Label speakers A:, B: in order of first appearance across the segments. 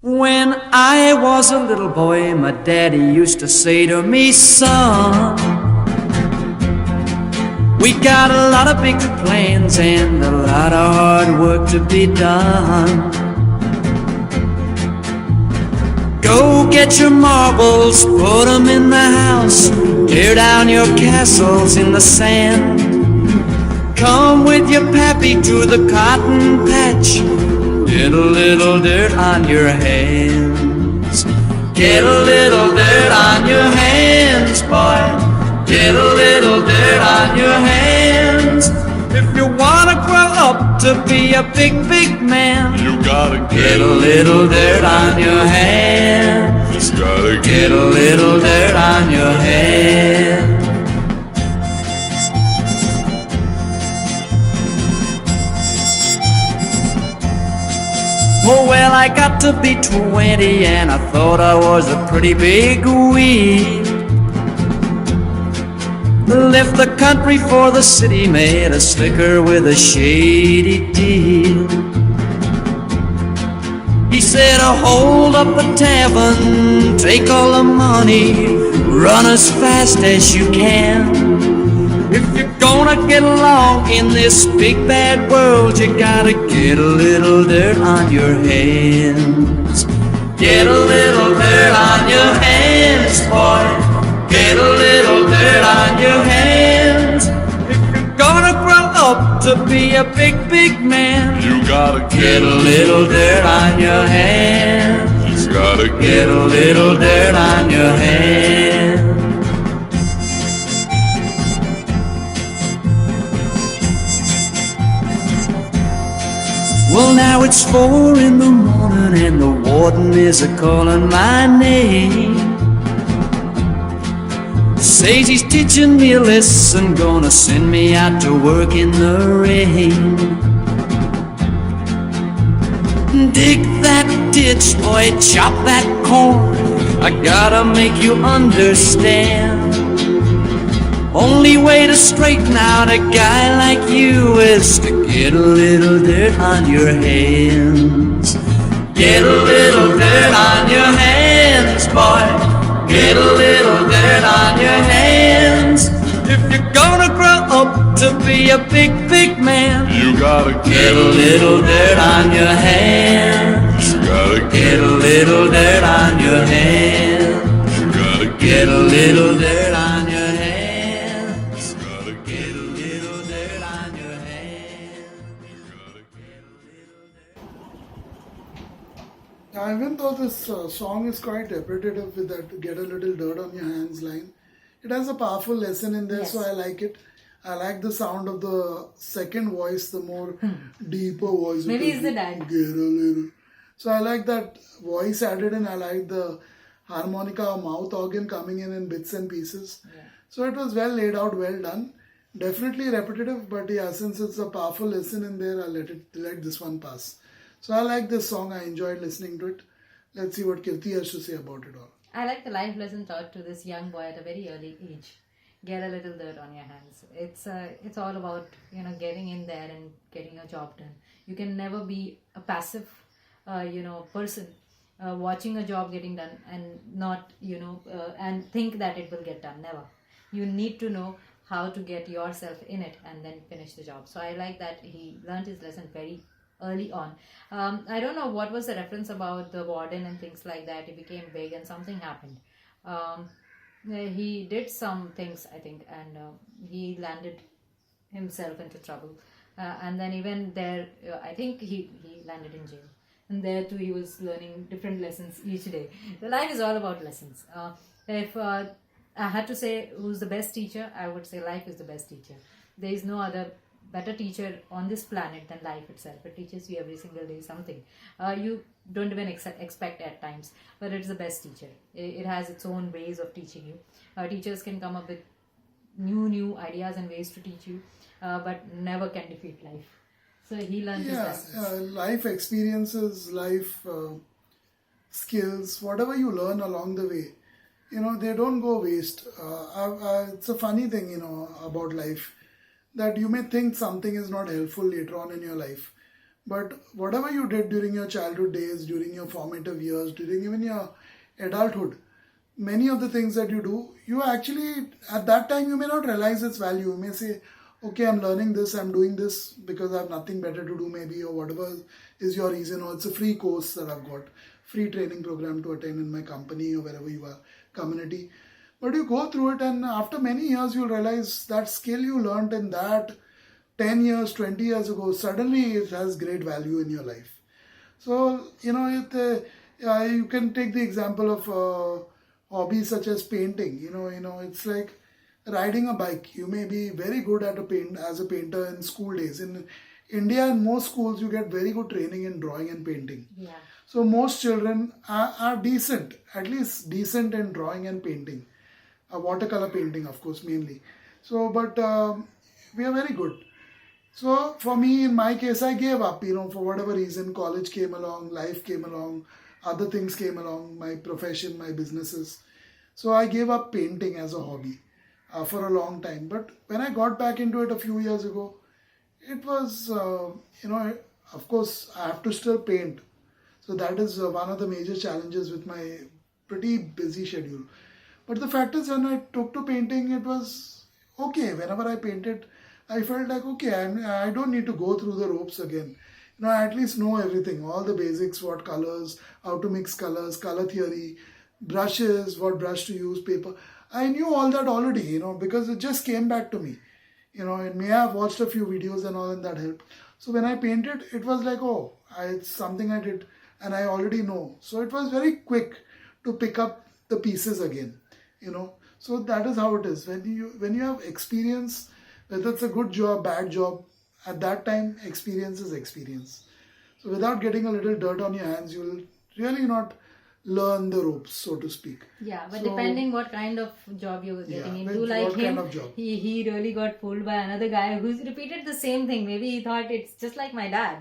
A: When I was a little boy, my daddy used to say to me, son, we got a lot of big plans and a lot of hard work to be done. Go get your marbles, put them in the house, tear down your castles in the sand. Come with your pappy to the cotton patch, get a little dirt on your hands. Get a little dirt on your hands, boy. Get a little dirt on your hands. If you wanna grow up to be a big, big man,
B: You gotta
A: get a little dirt on your hands.
B: gotta
A: Get a little dirt on your hands. Oh, well, I got to be 20 and I thought I was a pretty big weed. Left the country for the city, made a slicker with a shady deal. He said, hold up a tavern, take all the money, run as fast as you can. If you're gonna get along in this big bad world, you gotta get a little dirt on your hands. Get a little dirt on your hands, boy. Get a little dirt on your hands. If you're gonna grow up to be a big, big man,
B: You gotta
A: get a little dirt on your hands.
B: You gotta
A: Get a little dirt on your hands. Well, now it's 4 in the morning and the warden is a-calling my name. Says he's teaching me a lesson, gonna send me out to work in the rain. Dig that ditch, boy, chop that corn. I gotta make you understand. Only way to straighten out a guy like you is to get a little dirt on your hands. Get a little dirt on your hands, boy. Get a little dirt on your hands. If you're gonna grow up to be a big, big man,
B: You gotta
A: get a little dirt on your hands.
B: You gotta
A: Get a little dirt on your hands.
B: You gotta
A: Get a little dirt on your hands.
B: gotta
A: Get a little dirt on your hands.
C: Even though this song is quite repetitive with that get a little dirt on your hands line, it has a powerful lesson in there, so I like it. I like the sound of the second voice, the more deeper voice.
D: Maybe it's the dad.
C: Get a little. So I like that voice added in. I like the harmonica or mouth organ coming in bits and pieces. So it was well laid out, well done. Definitely repetitive, but yeah, since it's a powerful lesson in there, I'll let this one pass. So I like this song. I enjoyed listening to it. Let's see what Kirti has to say about it all.
D: I like the life lesson taught to this young boy at a very early age. Get a little dirt on your hands. It's all about getting in there and getting your job done. You can never be a passive person watching a job getting done and not and think that it will get done. Never. You need to know how to get yourself in it and then finish the job. So I like that he learned his lesson very early on. I don't know what was the reference about the warden and things like that. He became big and something happened. He did some things, I think, and he landed himself into trouble. And then even there, I think he landed in jail. And there too, he was learning different lessons each day. The life is all about lessons. If I had to say who's the best teacher, I would say life is the best teacher. There is no other better teacher on this planet than life itself. It teaches you every single day something. You don't even expect at times, but it's the best teacher. It has its own ways of teaching you. Teachers can come up with new ideas and ways to teach you, but never can defeat life. So he learned his lessons.
C: Life experiences, life skills, whatever you learn along the way, they don't go waste. It's a funny thing, about life, that you may think something is not helpful later on in your life, But whatever you did during your childhood days, during your formative years, during even your adulthood, many of the things that you do, you actually, at that time, you may not realize its value. You may say, okay, I'm learning this, I'm doing this because I have nothing better to do, maybe, or whatever is your reason, or it's a free course that I've got, free training program to attend in my company or wherever you are, community. But you go through it, and after many years, you'll realize that skill you learned in that 10 years, 20 years ago, suddenly it has great value in your life. So, you can take the example of hobbies such as painting. It's like riding a bike. You may be very good at as a painter in school days. In India, in most schools, you get very good training in drawing and painting.
D: Yeah.
C: So most children are decent, at least decent in drawing and painting. Watercolor painting, of course, mainly. So, but we are very good. So for me, in my case, I gave up, for whatever reason. College came along, life came along, other things came along, my profession, my businesses. So I gave up painting as a hobby for a long time. But when I got back into it a few years ago, it was, of course, I have to still paint. So that is one of the major challenges with my pretty busy schedule. But the fact is, when I took to painting, it was okay. Whenever I painted, I felt like, okay, I don't need to go through the ropes again. I at least know everything, all the basics, what colors, how to mix colors, color theory, brushes, what brush to use, paper. I knew all that already, because it just came back to me. And may I have watched a few videos and all, and that helped. So when I painted, it was like, it's something I did and I already know. So it was very quick to pick up the pieces again, So that is how it is. When you have experience, whether it's a good job, bad job, at that time, experience is experience. So without getting a little dirt on your hands, you will really not learn the ropes, so to speak.
D: Yeah, but depending what kind of job you were getting into,
C: what
D: like him,
C: kind of job?
D: he really got fooled by another guy who's repeated the same thing. Maybe he thought it's just like my dad,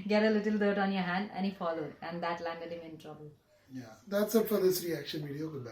D: get a little dirt on your hand, and he followed, and that landed him in trouble.
C: Yeah, that's it for this reaction video. Goodbye.